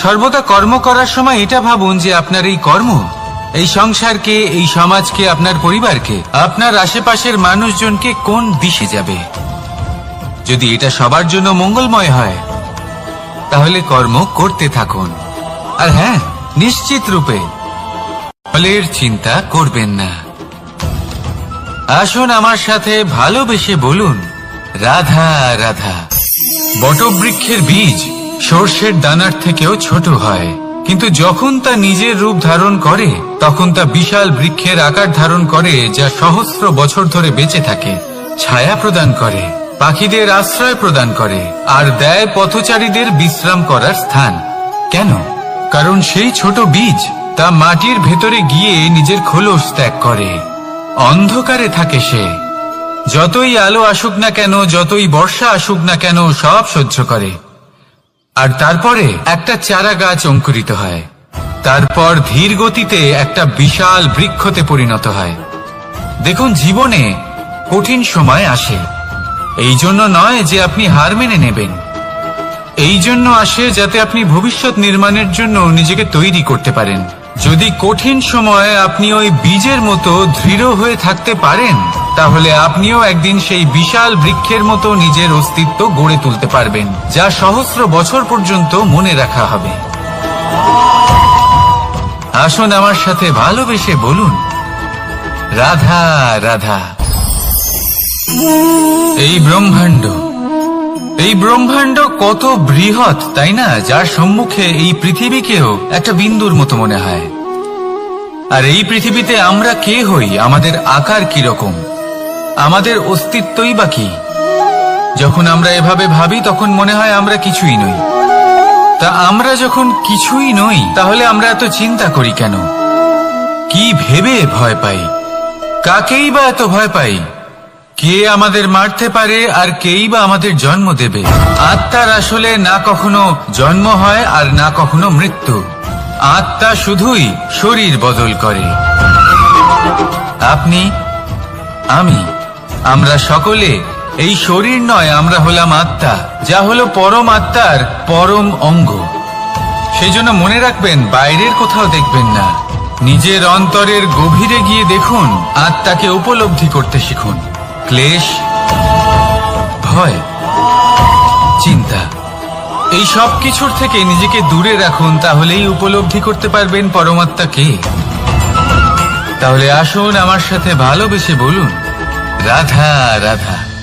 সর্বদা কর্ম করার সময় এটা ভাবুন যে আপনার এই কর্ম এই সংসারকে, এই সমাজকে, আপনার পরিবারকে, আপনার আশেপাশের মানুষজনকে কোন দিশে যাবে। যদি এটা সবার জন্য মঙ্গলময় হয় তাহলে কর্ম করতে থাকুন। আর হ্যাঁ, নিশ্চিত রূপে ফলের চিন্তা করবেন না। আসুন আমার সাথে ভালোবেসে বলুন রাধা রাধা। বটবৃক্ষের বীজ সর্ষের দানার থেকেও ছোট হয়, কিন্তু যখন তা নিজের রূপ ধারণ করে তখন তা বিশাল বৃক্ষের আকার ধারণ করে, যা সহস্র বছর ধরে বেঁচে থাকে, ছায়া প্রদান করে, পাখিদের আশ্রয় প্রদান করে, আর দেয় পথচারীদের বিশ্রাম করার স্থান। কেন? কারণ সেই ছোট বীজ তা মাটির ভেতরে গিয়ে নিজের খোলস ত্যাগ করে। অন্ধকারে থাকে সে, যতই আলো আসুক না কেন, যতই বর্ষা আসুক না কেন, সব সহ্য করে। আর তারপরে একটা চারা গাছ অঙ্কুরিত হয়, তারপর ধীর গতিতে একটা বিশাল বৃক্ষতে পরিণত হয়। দেখুন, জীবনে কঠিন সময় আসে, এই জন্য নয় যে আপনি হার মেনে নেবেন, এই জন্য আসে যাতে আপনি ভবিষ্যৎ নির্মাণের জন্য নিজেকে তৈরি করতে পারেন। যদি কঠিন সময়ে আপনি ওই বীজের মতো দৃঢ় হয়ে থাকতে পারেন, তাহলে আপনিও একদিন সেই বিশাল বৃক্ষের মতো নিজের অস্তিত্ব গড়ে তুলতে পারবেন, যা সহস্র বছর পর্যন্ত মনে রাখা হবে। আসুন আমার সাথে ভালোবেসে বলুন রাধা রাধা। এই ব্রহ্মাণ্ড কত বৃহৎ, তাই না? যার সম্মুখে এই পৃথিবীকেও একটা বিন্দুর মতো মনে হয়। আর এই পৃথিবীতে আমরা কে হই, আমাদের আকার কিরকম, আমাদের অস্তিত্বই বা কি? যখন আমরা এভাবে ভাবি তখন মনে হয় আমরা কিছুই নই। তা আমরা যখন কিছুই নই, তাহলে আমরা এত চিন্তা করি কেন? কি ভেবে ভয় পাই? কাকেই বা এত ভয় পাই? কে আমাদের মারতে পারে আর কেই বা আমাদের জন্ম দেবে? আত্মার আসলে না কখনো জন্ম হয় আর না কখনো মৃত্যু। আত্মা শুধুই শরীর বদল করে। আপনি, আমি, আমরা সকলে এই শরীর নয়, আমরা হলাম আত্মা, যা হলো পরম আত্মার পরম অঙ্গ। সেই জন্য মনে রাখবেন, বাইরের কোথাও দেখবেন না, নিজের অন্তরের গভীরে গিয়ে দেখুন, আত্মাকে উপলব্ধি করতে শিখুন। ক্লেশ, ভয়, চিন্তা, এই সব কিছুর থেকে নিজেকে দূরে রাখুন, তাহলেই উপলব্ধি করতে পারবেন পরমাত্মাকে। তাহলে আসুন আমার সাথে ভালোবেসে বলুন, রাধা রাধা।